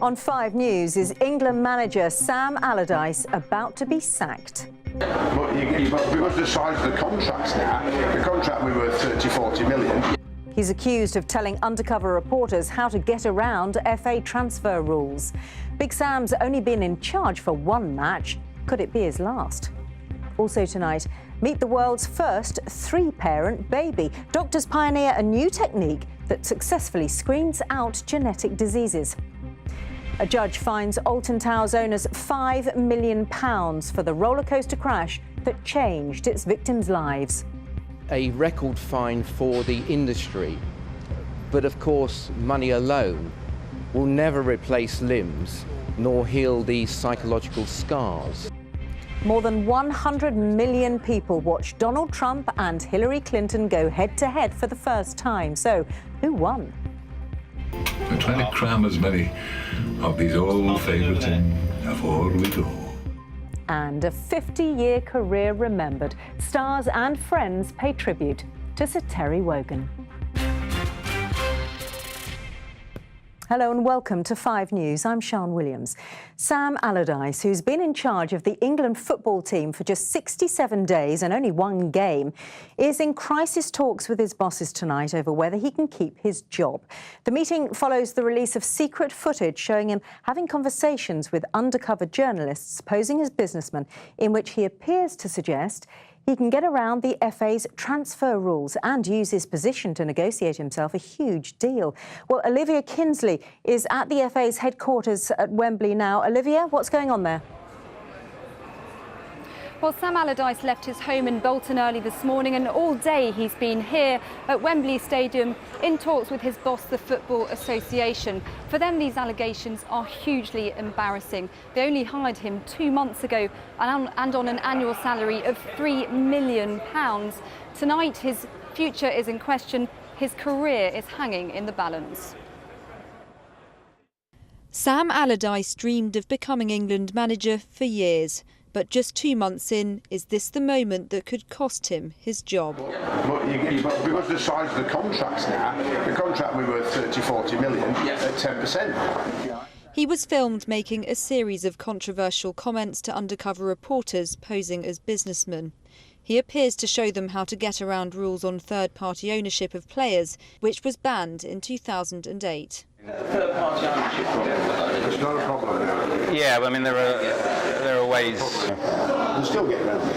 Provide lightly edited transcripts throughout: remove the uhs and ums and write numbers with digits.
On 5 News, is England manager Sam Allardyce about to be sacked? But because the size of the contracts now, the contract we were 30-40 million. He's accused of telling undercover reporters how to get around FA transfer rules. Big Sam's only been in charge for 1 match. Could it be his last? Also tonight, meet the world's first 3-parent baby. Doctors pioneer a new technique that successfully screens out genetic diseases. A judge fines Alton Towers owners £5 million for the roller coaster crash that changed its victims' lives. A record fine for the industry, but of course money alone will never replace limbs nor heal these psychological scars. More than 100 million people watched Donald Trump and Hillary Clinton go head-to-head for the first time. So, who won? We're trying to cram as many of these old favourites in before we go. And a 50-year career remembered. Stars and friends pay tribute to Sir Terry Wogan. Hello and welcome to 5 News. I'm Sian Williams. Sam Allardyce, who's been in charge of the England football team for just 67 days and only 1 game, is in crisis talks with his bosses tonight over whether he can keep his job. The meeting follows the release of secret footage showing him having conversations with undercover journalists posing as businessmen, in which he appears to suggest he can get around the FA's transfer rules and use his position to negotiate himself a huge deal. Well, Olivia Kinsley is at the FA's headquarters at Wembley now. Olivia, what's going on there? Well, Sam Allardyce left his home in Bolton early this morning, and all day he's been here at Wembley Stadium in talks with his boss, the Football Association. For them, these allegations are hugely embarrassing. They only hired him 2 months ago and on an annual salary of £3 million. Tonight, his future is in question. His career is hanging in the balance. Sam Allardyce dreamed of becoming England manager for years. But just 2 months in, is this the moment that could cost him his job? But because the size of the contracts now, the contract we were 30-40 million at 10%. He was filmed making a series of controversial comments to undercover reporters posing as businessmen. He appears to show them how to get around rules on third-party ownership of players, which was banned in 2008. Third-party ownership problem? It's not a problem now. Yeah, I mean, there are ways. We'll still get around it.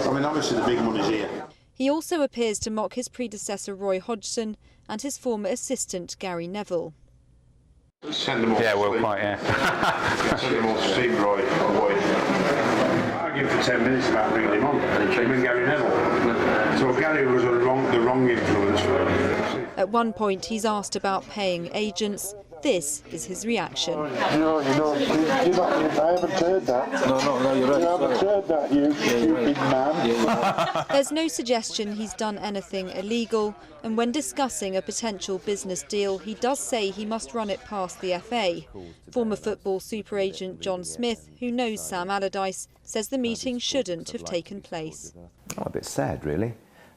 I mean, obviously the big money's here. He also appears to mock his predecessor Roy Hodgson and his former assistant Gary Neville. Send them all yeah, to well, sleep. quite, yeah. Send them all to sleep, Roy. I argued for 10 minutes about bringing him on. Even Gary Neville. So Gary was the wrong influence for him. At one point, he's asked about paying agents. This is his reaction. I haven't heard that. No, you're right. You haven't heard that, you stupid man. There's no suggestion he's done anything illegal, and when discussing a potential business deal, he does say he must run it past the FA. Former football super agent John Smith, who knows Sam Allardyce, says the meeting shouldn't have taken place. A bit sad, really.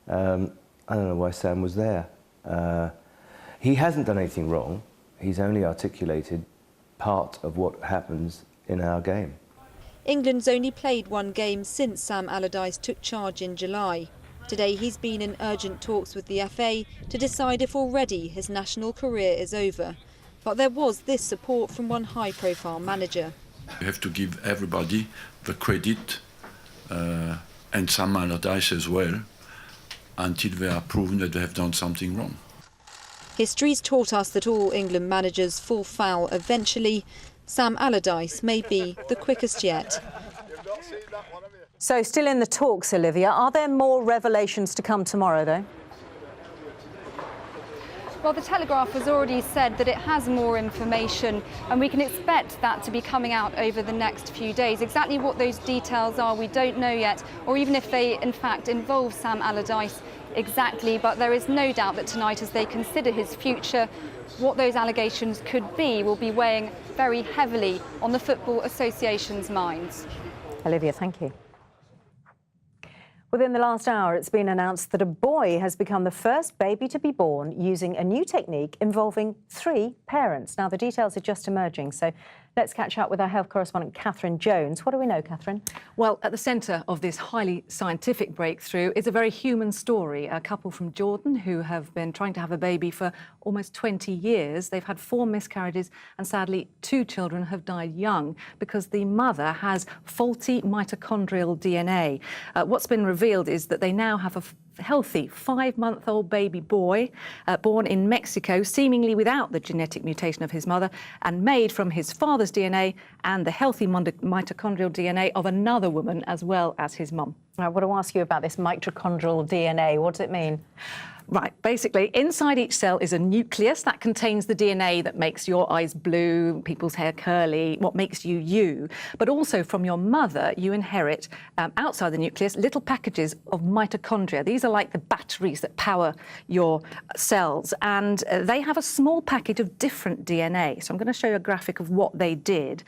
I don't know why Sam was there. He hasn't done anything wrong. He's only articulated part of what happens in our game. England's only played 1 game since Sam Allardyce took charge in July. Today he's been in urgent talks with the FA to decide if already his national career is over. But there was this support from one high-profile manager. You have to give everybody the credit, and Sam Allardyce as well, until they are proven that they have done something wrong. History's taught us that all England managers fall foul eventually. Sam Allardyce may be the quickest yet. So still in the talks, Olivia. Are there more revelations to come tomorrow, though? Well, the Telegraph has already said that it has more information, and we can expect that to be coming out over the next few days. Exactly what those details are, we don't know yet, or even if they, in fact, involve Sam Allardyce exactly. But there is no doubt that tonight, as they consider his future, what those allegations could be will be weighing very heavily on the Football Association's minds. Olivia, thank you. Within the last hour, it's been announced that a boy has become the first baby to be born using a new technique involving 3 parents. Now, the details are just emerging, so let's catch up with our health correspondent, Catherine Jones. What do we know, Catherine? Well, at the centre of this highly scientific breakthrough is a very human story. A couple from Jordan who have been trying to have a baby for almost 20 years. They've had 4 miscarriages and sadly 2 children have died young because the mother has faulty mitochondrial DNA. What's been revealed is that they now have a healthy 5-month-old baby boy born in Mexico, seemingly without the genetic mutation of his mother and made from his father's DNA and the healthy mitochondrial DNA of another woman as well as his mum. I want to ask you about this mitochondrial DNA. What does it mean? Right, basically, inside each cell is a nucleus that contains the DNA that makes your eyes blue, people's hair curly, what makes you you. But also from your mother, you inherit, outside the nucleus, little packages of mitochondria. These are like the batteries that power your cells. And they have a small package of different DNA. So I'm going to show you a graphic of what they did.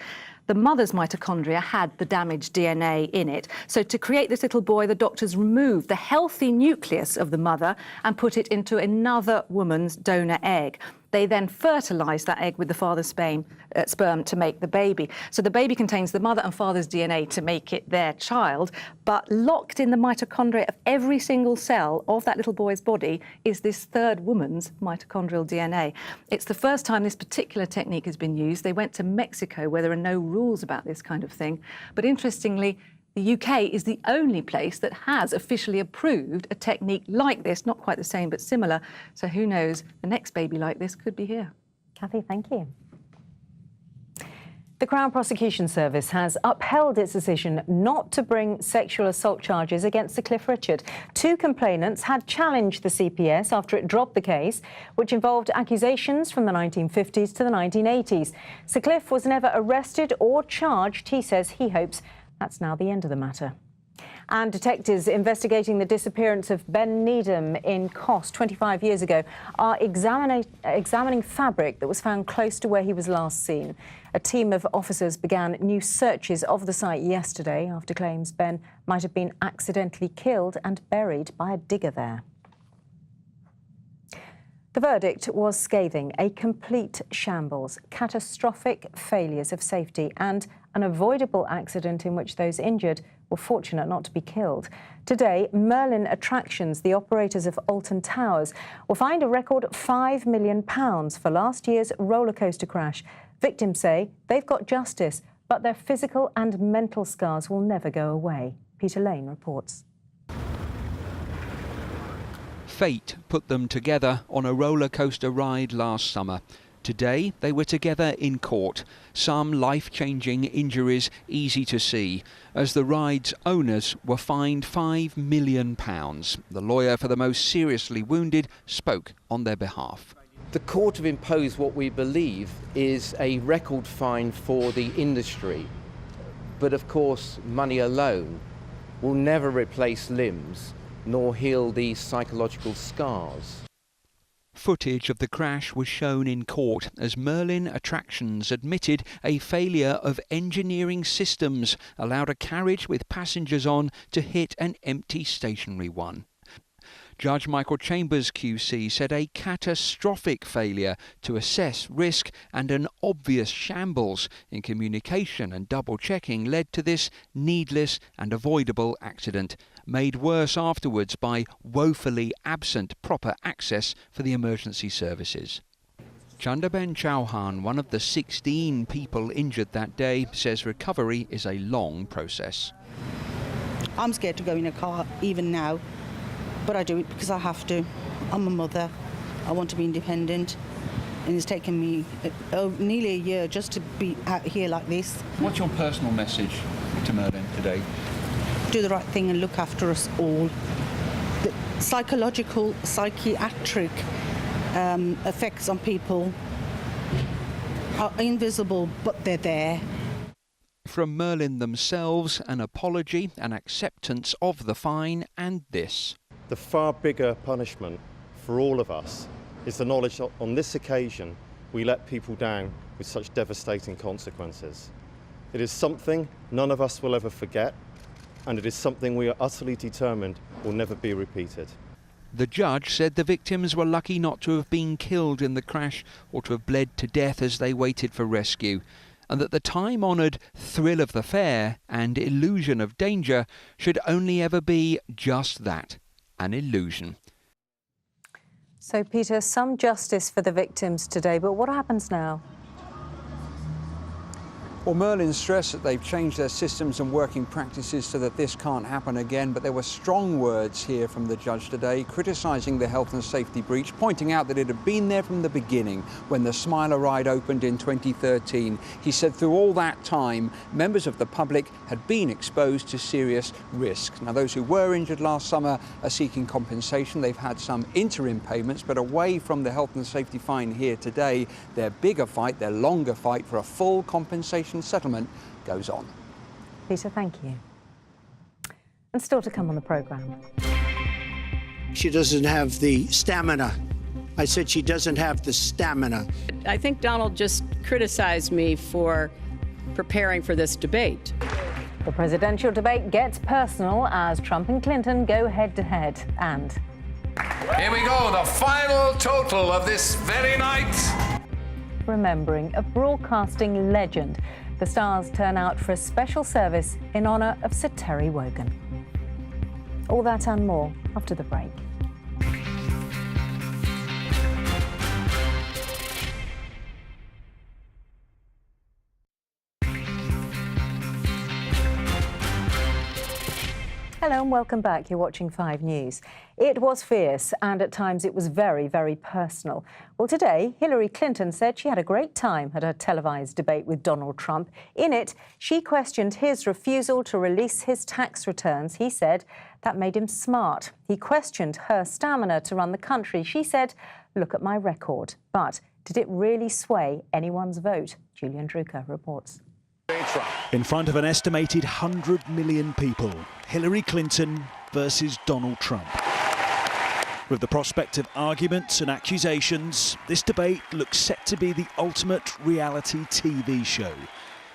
The mother's mitochondria had the damaged DNA in it. So to create this little boy, the doctors removed the healthy nucleus of the mother and put it into another woman's donor egg. They then fertilised that egg with the father's sperm to make the baby. So the baby contains the mother and father's DNA to make it their child, but locked in the mitochondria of every single cell of that little boy's body is this third woman's mitochondrial DNA. It's the first time this particular technique has been used. They went to Mexico where there are no rules about this kind of thing. But interestingly, the UK is the only place that has officially approved a technique like this, not quite the same, but similar. So who knows, the next baby like this could be here. Cathy, thank you. The Crown Prosecution Service has upheld its decision not to bring sexual assault charges against Sir Cliff Richard. 2 complainants had challenged the CPS after it dropped the case, which involved accusations from the 1950s to the 1980s. Sir Cliff was never arrested or charged. He says he hopes that's now the end of the matter. And detectives investigating the disappearance of Ben Needham in Kos 25 years ago are examining fabric that was found close to where he was last seen. A team of officers began new searches of the site yesterday after claims Ben might have been accidentally killed and buried by a digger there. The verdict was scathing, a complete shambles, catastrophic failures of safety and an avoidable accident in which those injured were fortunate not to be killed. Today, Merlin Attractions, the operators of Alton Towers, will find a record £5 million for last year's roller coaster crash. Victims say they've got justice, but their physical and mental scars will never go away. Peter Lane reports. Fate put them together on a roller coaster ride last summer. Today, they were together in court. Some life-changing injuries easy to see, as the ride's owners were fined £5 million. The lawyer for the most seriously wounded spoke on their behalf. The court have imposed what we believe is a record fine for the industry. But of course, money alone will never replace limbs nor heal these psychological scars. Footage of the crash was shown in court as Merlin Attractions admitted a failure of engineering systems allowed a carriage with passengers on to hit an empty stationary one. Judge Michael Chambers QC said a catastrophic failure to assess risk and an obvious shambles in communication and double-checking led to this needless and avoidable accident, made worse afterwards by woefully absent proper access for the emergency services. Chandaben Chauhan, one of the 16 people injured that day, says recovery is a long process. I'm scared to go in a car even now, but I do it because I have to. I'm a mother. I want to be independent, and it's taken me nearly a year just to be out here like this. What's your personal message to Merlin today? Do the right thing and look after us all. The psychological, psychiatric effects on people are invisible, but they're there. From Merlin themselves, an apology, an acceptance of the fine, and this. The far bigger punishment for all of us is the knowledge that on this occasion we let people down with such devastating consequences. It is something none of us will ever forget, and it is something we are utterly determined will never be repeated. The judge said the victims were lucky not to have been killed in the crash or to have bled to death as they waited for rescue, and that the time-honoured thrill of the fair and illusion of danger should only ever be just that, an illusion. So, Peter, some justice for the victims today, but what happens now? Well, Merlin stressed that they've changed their systems and working practices so that this can't happen again, but there were strong words here from the judge today, criticising the health and safety breach, pointing out that it had been there from the beginning when the Smiler ride opened in 2013. He said through all that time, members of the public had been exposed to serious risk. Now, those who were injured last summer are seeking compensation. They've had some interim payments, but away from the health and safety fine here today, their bigger fight, their longer fight for a full compensation settlement goes on. Peter, thank you. And still to come on the programme. She doesn't have the stamina. I said she doesn't have the stamina. I think Donald just criticized me for preparing for this debate. The presidential debate gets personal as Trump and Clinton go head-to-head. And here we go, the final total of this very night. Remembering a broadcasting legend. The stars turn out for a special service in honour of Sir Terry Wogan. All that and more after the break. Hello and welcome back. You're watching 5 News. It was fierce and at times it was very, very personal. Well, today, Hillary Clinton said she had a great time at her televised debate with Donald Trump. In it, she questioned his refusal to release his tax returns. He said that made him smart. He questioned her stamina to run the country. She said, look at my record. But did it really sway anyone's vote? Julian Drucker reports. In front of an estimated 100 million people, Hillary Clinton versus Donald Trump. With the prospect of arguments and accusations, this debate looks set to be the ultimate reality TV show.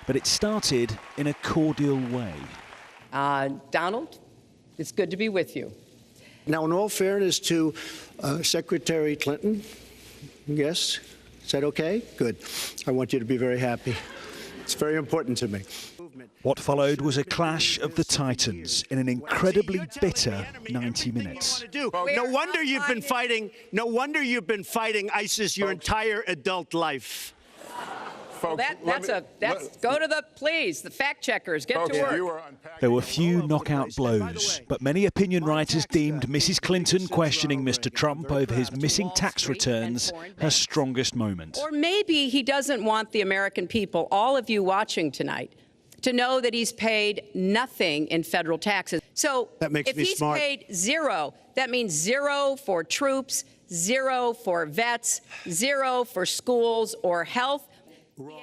But it started in a cordial way. Donald, it's good to be with you. Now, in all fairness to Secretary Clinton, yes, is that okay? Good. I want you to be very happy. It's very important to me. What followed was a clash of the titans in an incredibly bitter 90 minutes. No wonder you've been fighting. No wonder you've been fighting ISIS your entire adult life. Folks, go to the fact checkers, get to work. There were few knockout blows, but many opinion writers deemed Mrs. Clinton questioning Mr. Trump over his missing tax returns her strongest moment. Or maybe he doesn't want the American people, all of you watching tonight, to know that he's paid nothing in federal taxes. So if he's paid zero, that means zero for troops, zero for vets, zero for schools or health.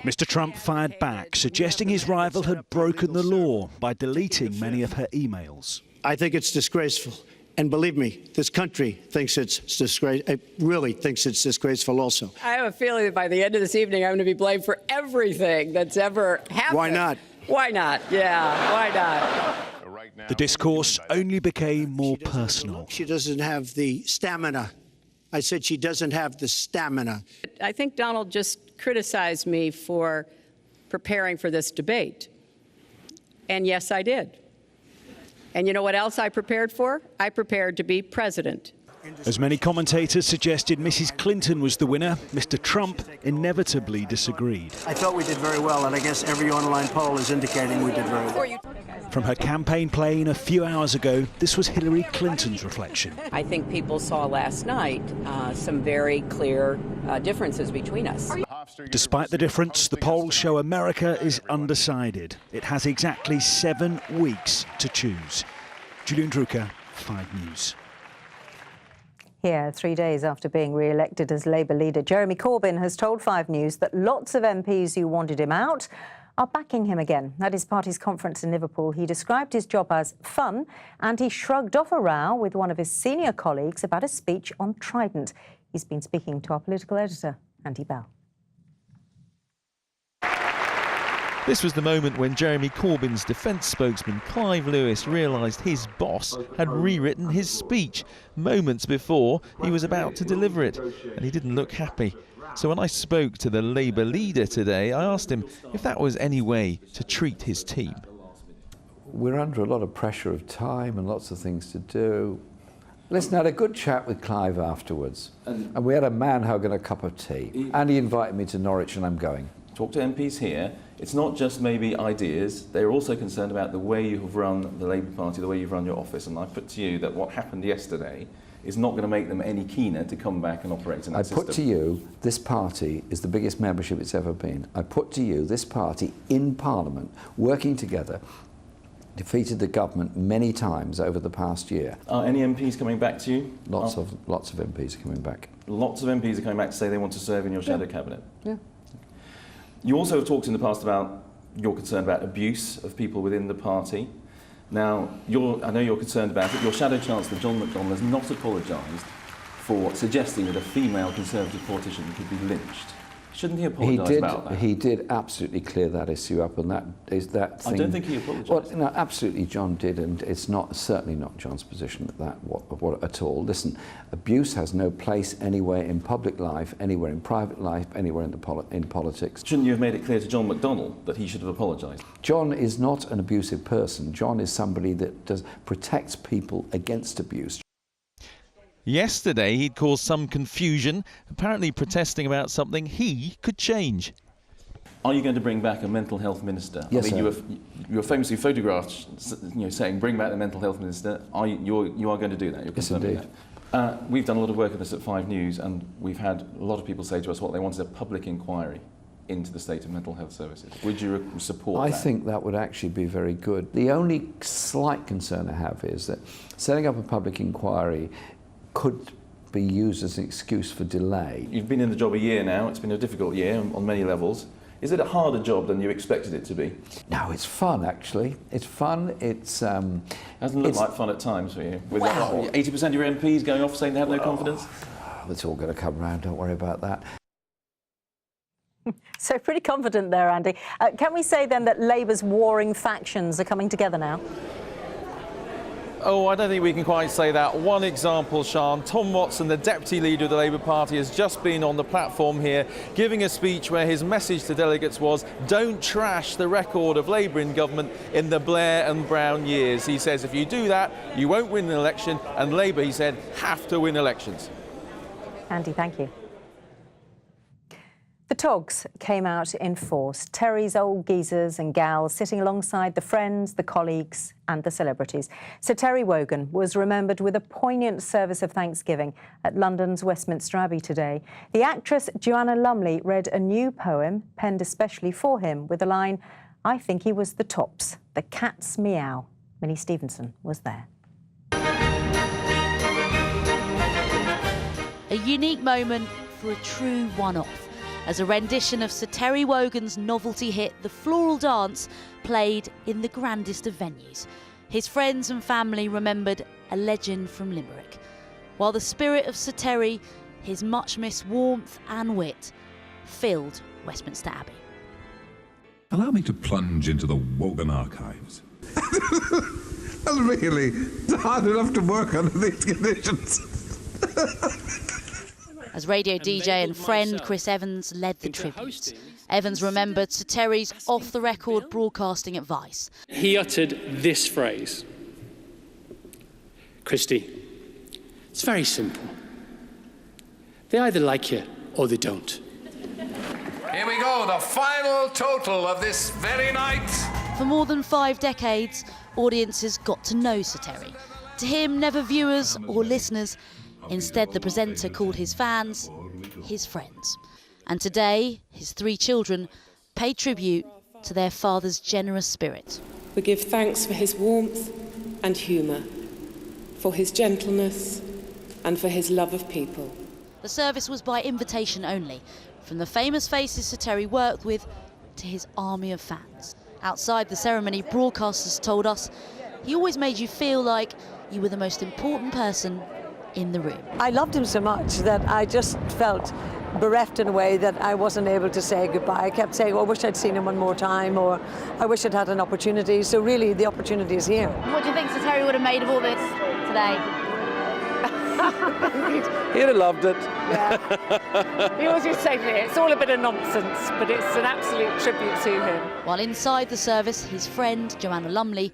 Mr. Trump fired back, suggesting his rival had broken the law by deleting many of her emails. I think it's disgraceful. And believe me, this country thinks it's disgraceful. It really thinks it's disgraceful also. I have a feeling that by the end of this evening, I'm going to be blamed for everything that's ever happened. Why not? Why not? Yeah, why not? The discourse only became more personal. She doesn't have the stamina. I said she doesn't have the stamina. I think Donald just criticized me for preparing for this debate. And yes, I did. And you know what else I prepared for? I prepared to be president. As many commentators suggested Mrs. Clinton was the winner, Mr. Trump inevitably disagreed. I thought we did very well, and I guess every online poll is indicating we did very well. From her campaign plane a few hours ago, this was Hillary Clinton's reflection. I think people saw last night some very clear differences between us. Despite the difference, the polls show America is undecided. It has exactly 7 weeks to choose. Julian Drucker, 5 News. Here, 3 days after being re-elected as Labour leader, Jeremy Corbyn has told 5 News that lots of MPs who wanted him out are backing him again. At his party's conference in Liverpool, he described his job as fun and he shrugged off a row with one of his senior colleagues about a speech on Trident. He's been speaking to our political editor, Andy Bell. This was the moment when Jeremy Corbyn's defence spokesman Clive Lewis realised his boss had rewritten his speech moments before he was about to deliver it, and he didn't look happy. So when I spoke to the Labour leader today, I asked him if that was any way to treat his team. We're under a lot of pressure of time and lots of things to do. Listen, I had a good chat with Clive afterwards, and we had a man hugging a cup of tea, and he invited me to Norwich, and I'm going. Talk to MPs here. It's not just maybe ideas. They're also concerned about the way you have run the Labour Party, the way you've run your office. And I put to you that what happened yesterday is not going to make them any keener to come back and operate in that system. I put to you, this party is the biggest membership it's ever been. I put to you, this party in Parliament, working together, defeated the government many times over the past year. Are any MPs coming back to you? Lots of MPs are coming back. Lots of MPs are coming back to say they want to serve in your shadow cabinet? Yeah. You also have talked in the past about your concern about abuse of people within the party. Now, I know you're concerned about it. Your Shadow Chancellor, John McDonnell, has not apologised for suggesting that a female Conservative politician could be lynched. Shouldn't he apologise about that? He did absolutely clear that issue up, and that thing... I don't think he apologised. Well, no, absolutely John did, and it's certainly not John's position at all. Listen, abuse has no place anywhere in public life, anywhere in private life, anywhere in politics. Shouldn't you have made it clear to John McDonnell that he should have apologised? John is not an abusive person. John is somebody that protects people against abuse. Yesterday, he'd caused some confusion, apparently protesting about something he could change. Are you going to bring back a mental health minister? Yes, I mean, you were famously photographed, saying, "Bring back the mental health minister." You are going to do that? You're yes, indeed. That? We've done a lot of work on this at 5 News, and we've had a lot of people say to us what they want is a public inquiry into the state of mental health services. Would you support that? I think that would actually be very good. The only slight concern I have is that setting up a public inquiry could be used as an excuse for delay. You've been in the job a year now. It's been a difficult year on many levels. Is it a harder job than you expected it to be? No, it's fun, actually. It's fun. It's hasn't looked like fun at times for you. With 80% of your MPs going off saying they have no confidence. It's all going to come round. Don't worry about that. So pretty confident there, Andy. Can we say then that Labour's warring factions are coming together now? Oh, I don't think we can quite say that. One example, Sian, Tom Watson, the deputy leader of the Labour Party, has just been on the platform here giving a speech where his message to delegates was, don't trash the record of Labour in government in the Blair and Brown years. He says if you do that, you won't win an election, and Labour, he said, have to win elections. Andy, thank you. The Togs came out in force, Terry's old geezers and gals sitting alongside the friends, the colleagues and the celebrities. So Terry Wogan was remembered with a poignant service of thanksgiving at London's Westminster Abbey today. The actress Joanna Lumley read a new poem penned especially for him with the line, I think he was the tops, the cat's meow. Minnie Stevenson was there. A unique moment for a true one-off, as a rendition of Sir Terry Wogan's novelty hit The Floral Dance played in the grandest of venues. His friends and family remembered a legend from Limerick, while the spirit of Sir Terry, his much-missed warmth and wit, filled Westminster Abbey. Allow me to plunge into the Wogan archives. That's really hard enough to work under these conditions. As radio DJ and friend Chris Evans led the tribute. Evans remembered Sir Terry's off-the-record broadcasting advice. He uttered this phrase, Christy, it's very simple. They either like you or they don't. Here we go, the final total of this very night. For more than 5 decades, audiences got to know Sir Terry. To him, never viewers or listeners. Instead, the presenter called his fans his friends. And today, his 3 children pay tribute to their father's generous spirit. We give thanks for his warmth and humour, for his gentleness and for his love of people. The service was by invitation only, from the famous faces Sir Terry worked with to his army of fans. Outside the ceremony, broadcasters told us he always made you feel like you were the most important person in the room. I loved him so much that I just felt bereft in a way that I wasn't able to say goodbye. I kept saying, oh, I wish I'd seen him one more time, or I wish I'd had an opportunity. So really, the opportunity is here. What do you think Sir Terry would have made of all this today? He'd have loved it. Yeah. He always used to say to me, it's all a bit of nonsense, but it's an absolute tribute to him. While inside the service, his friend, Joanna Lumley,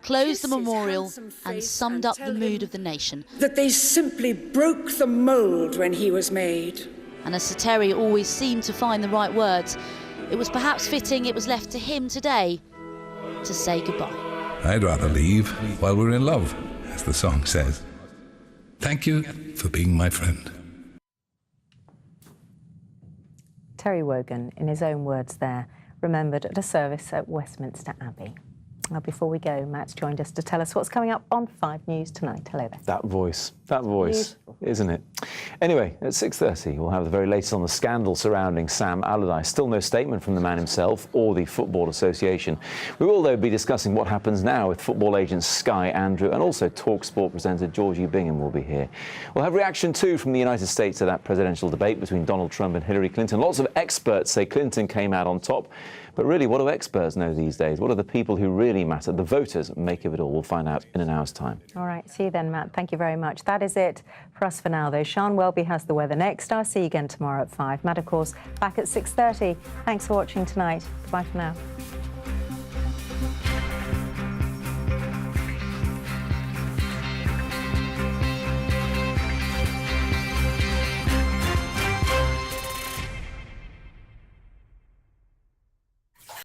closed the memorial and summed up the mood of the nation. That they simply broke the mould when he was made. And as Sir Terry always seemed to find the right words, it was perhaps fitting it was left to him today to say goodbye. I'd rather leave while we're in love, as the song says. Thank you for being my friend. Terry Wogan, in his own words there, remembered at a service at Westminster Abbey. Now, before we go, Matt's joined us to tell us what's coming up on 5 News tonight. Hello there. That voice, Beautiful. isn't it? Anyway, at 6:30, we'll have the very latest on the scandal surrounding Sam Allardyce. Still no statement from the man himself or the Football Association. We will, though, be discussing what happens now with football agent Sky Andrew, and also TalkSport presenter Georgie Bingham will be here. We'll have reaction, too, from the United States to that presidential debate between Donald Trump and Hillary Clinton. Lots of experts say Clinton came out on top. But really, what do experts know these days? What are the people who really matter, the voters, make of it all? We'll find out in an hour's time. All right, see you then, Matt. Thank you very much. That is it for us for now, though. Sian Welby has the weather next. I'll see you again tomorrow at 5. Matt, of course, back at 6:30. Thanks for watching tonight. Bye for now.